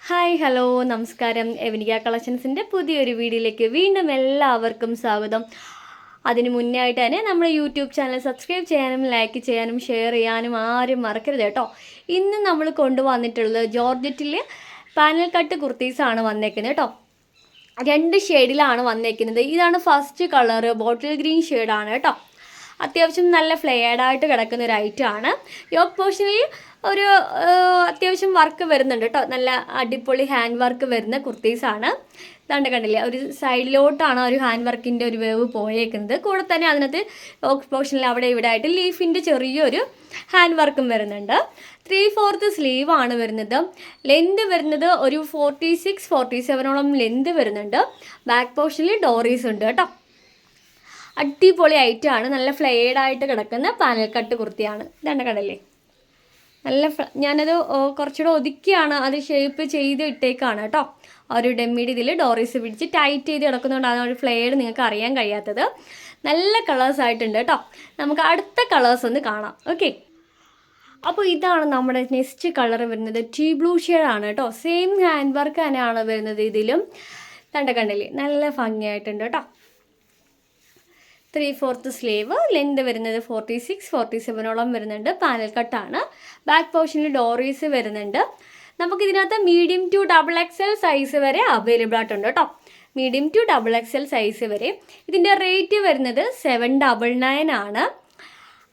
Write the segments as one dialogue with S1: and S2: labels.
S1: Hi hello നമസ്കാരം. എവനിക കളക്ഷൻസിൻ്റെ പുതിയൊരു വീഡിയോയിലേക്ക് വീണ്ടും എല്ലാവർക്കും സ്വാഗതം. അതിന് മുന്നേ ആയിട്ട് തന്നെ നമ്മുടെ യൂട്യൂബ് ചാനൽ സബ്സ്ക്രൈബ് ചെയ്യാനും ലൈക്ക് ചെയ്യാനും ഷെയർ ചെയ്യാനും ആരും മറക്കരുത് കേട്ടോ. ഇന്ന് നമ്മൾ കൊണ്ടുവന്നിട്ടുള്ളത് ജോർജറ്റിൽ പാനൽ കട്ട് കുർത്തീസാണ് വന്നേക്കുന്നത് കേട്ടോ. 2 ഷെയ്ഡിലാണ് വന്നേക്കുന്നത്. ഇതാണ് ഫസ്റ്റ് കളറ്, ബോട്ടിൽ ഗ്രീൻ ഷെയ്ഡാണ് കേട്ടോ. അത്യാവശ്യം നല്ല ഫ്ലെയർഡായിട്ട് കിടക്കുന്ന ഒരു ഐറ്റമാണ്. യോക്ക് പോർഷനിൽ ഒരു അത്യാവശ്യം വർക്ക് വരുന്നുണ്ട് കേട്ടോ. നല്ല അടിപൊളി ഹാൻഡ് വർക്ക് വരുന്ന കുർത്തീസാണ്. ഇതാണ്ട് കണ്ടില്ലേ, ഒരു സൈഡിലോട്ടാണ് ഒരു ഹാൻഡ് വർക്കിൻ്റെ ഒരു വേവ് പോയേക്കുന്നത്. കൂടെ തന്നെ അതിനകത്ത് യോക്ക് പോർഷനിൽ അവിടെ ഇവിടെ ആയിട്ട് ലീഫിൻ്റെ ചെറിയൊരു ഹാൻഡ് വർക്കും വരുന്നുണ്ട്. 3/4 സ്ലീവാണ് വരുന്നത്. ലെന്ത് വരുന്നത് ഒരു 46-47ഓളം ലെന്ത് വരുന്നുണ്ട്. ബാക്ക് പോർഷനിൽ ഡോറീസ് ഉണ്ട് കേട്ടോ. അടിപൊളി ഐറ്റമാണ്. നല്ല ഫ്ലെയർഡായിട്ട് കിടക്കുന്ന പാനൽ കട്ട് കുർത്തിയാണ്. ഇതാണ്ട് കണ്ടല്ലേ, നല്ല ഞാനത് കുറച്ചുകൂടെ ഒതുക്കിയാണ് അത് ഷേപ്പ് ചെയ്ത് ഇട്ടേക്കാണ് കേട്ടോ. ഒരു ഡെമ്മിയുടെ ഇതിൽ ഡോറീസ് പിടിച്ച് ടൈറ്റ് ചെയ്ത് കിടക്കുന്നതുകൊണ്ടാണ് ഒരു ഫ്ലെയർഡ് നിങ്ങൾക്ക് അറിയാൻ കഴിയാത്തത്. നല്ല കളേഴ്സ് ആയിട്ടുണ്ട് കേട്ടോ. നമുക്ക് അടുത്ത കളേഴ്സ് ഒന്ന് കാണാം. ഓക്കെ, അപ്പോൾ ഇതാണ് നമ്മുടെ നെക്സ്റ്റ് കളർ വരുന്നത്. ടീ ബ്ലൂ ഷെയ്ഡാണ് കേട്ടോ. സെയിം ഹാൻഡ് വർക്ക് തന്നെയാണ് വരുന്നത് ഇതിലും. കണ്ടില്ലേ, നല്ല ഭംഗിയായിട്ടുണ്ട് കേട്ടോ. 3/4 സ്ലീവ്, ലെന്ത് വരുന്നത് 46-47ഓളം വരുന്നുണ്ട്. പാനൽ കട്ടാണ്. ബാക്ക് പോർഷനിൽ ഡോറീസ് വരുന്നുണ്ട്. നമുക്കിതിനകത്ത് മീഡിയം ടു XXL സൈസ് വരെ അവൈലബിൾ ആയിട്ടുണ്ട് കേട്ടോ. മീഡിയം ടു XXL സൈസ് വരെ. ഇതിൻ്റെ റേറ്റ് വരുന്നത് 799 ആണ്.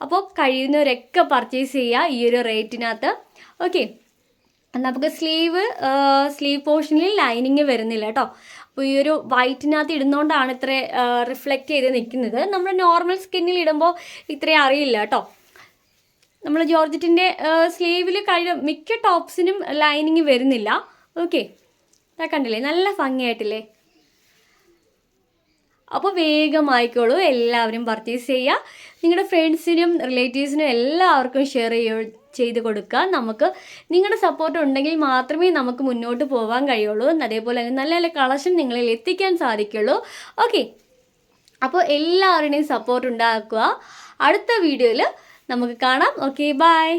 S1: അപ്പോൾ കഴിയുന്നവരൊക്കെ പർച്ചേസ് ചെയ്യുക ഈ ഒരു റേറ്റിനകത്ത്. ഓക്കെ, നമുക്ക് സ്ലീവ് പോർഷനിൽ ലൈനിങ് വരുന്നില്ല കേട്ടോ. അപ്പോൾ ഈ ഒരു വൈറ്റിനകത്ത് ഇടുന്നതുകൊണ്ടാണ് ഇത്ര റിഫ്ലക്റ്റ് ചെയ്ത് നിൽക്കുന്നത്. നമ്മൾ നോർമൽ സ്കിന്നിൽ ഇടുമ്പോൾ ഇത്രയും അറിയില്ല കേട്ടോ. നമ്മൾ ജോർജറ്റിൻ്റെ സ്ലീവിൽ മിക്ക ടോപ്സിനും ലൈനിങ് വരുന്നില്ല. ഓക്കെ, കണ്ടില്ലേ, നല്ല ഭംഗിയായിട്ടില്ലേ. അപ്പോൾ വേഗം ആയിക്കോളൂ, എല്ലാവരും പർച്ചേസ് ചെയ്യുക. നിങ്ങളുടെ ഫ്രണ്ട്സിനും റിലേറ്റീവ്സിനും എല്ലാവർക്കും ഷെയർ ചെയ്ത് കൊടുക്കുക. നമുക്ക് നിങ്ങളുടെ സപ്പോർട്ട് ഉണ്ടെങ്കിൽ മാത്രമേ നമുക്ക് മുന്നോട്ട് പോകാൻ കഴിയുള്ളൂ. അതേപോലെ തന്നെ നല്ല നല്ല കളക്ഷൻ നിങ്ങളിൽ എത്തിക്കാൻ സാധിക്കുള്ളൂ. ഓക്കെ, അപ്പോൾ എല്ലാവരുടെയും സപ്പോർട്ട് ഉണ്ടാക്കുക. അടുത്ത വീഡിയോയിൽ നമുക്ക് കാണാം. Okay, by.